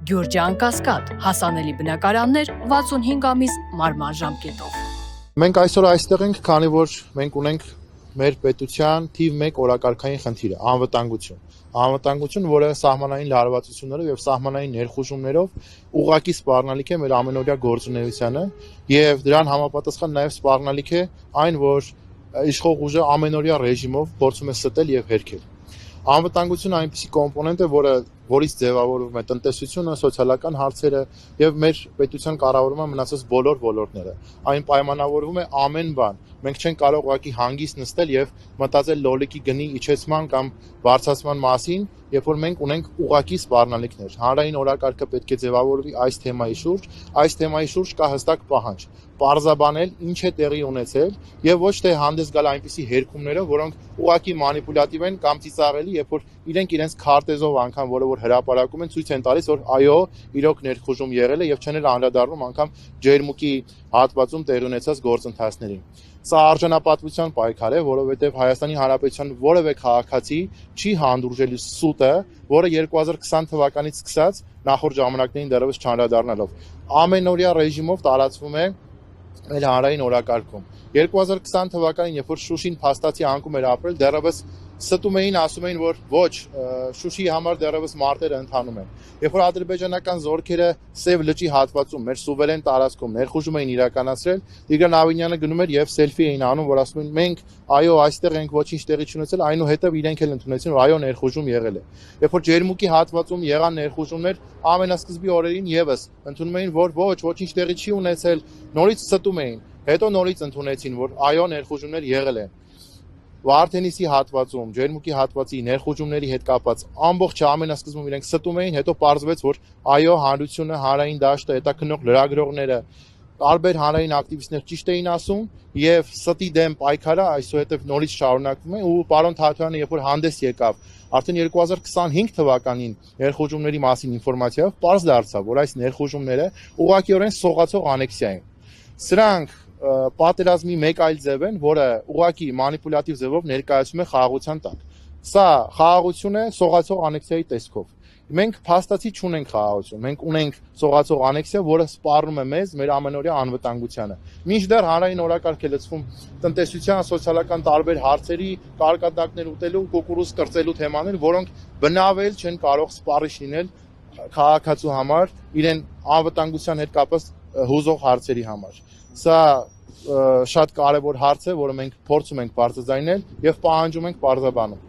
Գյուրջան Կասկադ, հասանելի բնակարաններ 65 ամիս մարման ժամկետով։ Մենք այսօր այստեղ ենք, քանի որ մենք ունենք մեր պետության թիվ 1 օրակարգային խնդիրը՝ անվտանգություն։ Անվտանգություն, որը սահմանային լարվածություններով եւ սահմանային ներխուժումներով ուղղակի սպառնալիք է մեր ամենօրյա գործունեությանը եւ դրան համապատասխան նաեւ սպառնալիք է այն, որ իշխող ուժը ամենօրյա ռեժիմով փորձում է ստել եւ հերքել։ Անվտանգությունը այնպիսի կոմպոնենտ է, որից ձևավորվում է տնտեսությունը, սոցիալական հարցերը եւ մեր պետության կառավարումը մնացած բոլոր ոլորտները։ Այն պայմանավորվում է ամեն բան։ Մենք չենք կարող ուղղակի հանգիստ նստել եւ մտածել լոլիկի գնի իջեցման կամ բարձրացման մասին, երբ որ մենք ունենք ուղղակի սպառնալիքներ։ Հանրային օրակարգը պետք է ձևավորվի այս թեմայի շուրջ, այս թեմայի շուրջ կա հստակ պահանջ։ Պարզաբանել ինչ է տեղի ունեցել եւ ոչ թե հանդես գալ այնպիսի հերքումներով, որոնք ուղղակի մանիպուլատիվ են կամ ծիծաղելի, երբ որ իրենք իրենց քարտեզով անգամ որը որ հրապարակում են ցույց են տալիս, որ այո, իրոք ներխուժում եղել է եւ չեն էլ անդրադառնում անգամ ջերմուկի հատվածում տեղի ունեցած գործընթացներին։ Սա արժանապատվության պայքար է, որովհետեւ Հայաստանի Հանրապետության որևէ քաղաքացի չի հանդուրժել սուտը, որը 2020 թվականից սկսած նախորդ ժամանակներին դեռևս չանդրադառնալով ամենօրյա ռեժիմով տարածվում է մեր հանրային օրակարգում։ 2020 թվականին, երբ որ Շուշին փաստացի անկում էր ապրել, դեռևս ստում էին, ասում էին, որ ոչ, Շուշիի համար դեռևս մարտերը ընթանում են։ Երբ որ ադրբեջանական զորքերը Սև լճի հատվածում, մեր սուվերեն տարածքում ներխուժում էին իրականացրել, Տիգրան Ավինյանը գնում էր եւ սելֆի էին անում, որ ասում են մենք այո, այստեղ ենք, ոչինչ տեղի չունեցել, այնուհետև իրենք էլ ընդունեցին, որ այո, ներխուժում եղել է։ Երբ որ ջերմուկի հատվածում եղան ներխուժումներ, ամենասկզբի օրերին եւս ընդունում էին, որ ոչ, ոչինչ տեղի չի ունեցել, նորից ստում էին, հետո նորից ընդունեցին, որ այո, ներխուժումներ եղել են։ Վարդենիսի հատվածում, ջերմուկի հատվածի ներխուժումների հետ կապված ամբողջ ամենասկզբում իրենք ստում էին, հետո պարզվեց, որ այո, հանրությունը, հանրային դաշտը, հետաքննող լրագրողները, տարբեր հանրային ակտիվիստներ ճիշտ էին ասում եւ ստի դեմ պայքարը այսուհետեւ նորից շարունակվում է ու պարոն Թաթյանը երբ որ հանդես եկավ արդեն 2025 թվականին ներխուժումների մասին ինֆորմացիայով պարզ դարձավ, որ այս ներխուժումները ուղղակիորեն սողացող անեքսիա են։ Սրանք պատերազմի մեկ այլ ձև են, որը ուղղակի մանիպուլատիվ ձևով ներկայացում է խաղաղության տակ։ Սա խաղաղություն է սողացող անեքսիայի տեսքով։ Մենք փաստացի չունենք խաղաղություն, մենք ունենք սողացող անեքսիա, որը սպառնում է մեզ մեր ամենօրյա անվտանգությանը։ Մինչդեռ հանրային օրակարգ է լցվում տնտեսության, սոցիալական տարբեր հարցերի, կարկատակներ ուտելու, կուկուռուզ կրծելու թեմաներ, որոնք բնավել չեն կարող սպառիչ լինել քաղաքացու համար, իրեն անվտանգության հետ կապված հուզող հարցերի համար։ Սա շատ կարևոր հարց է, որը մենք փորձում ենք բարձրաձայնել եւ պահանջում ենք պարզաբանում։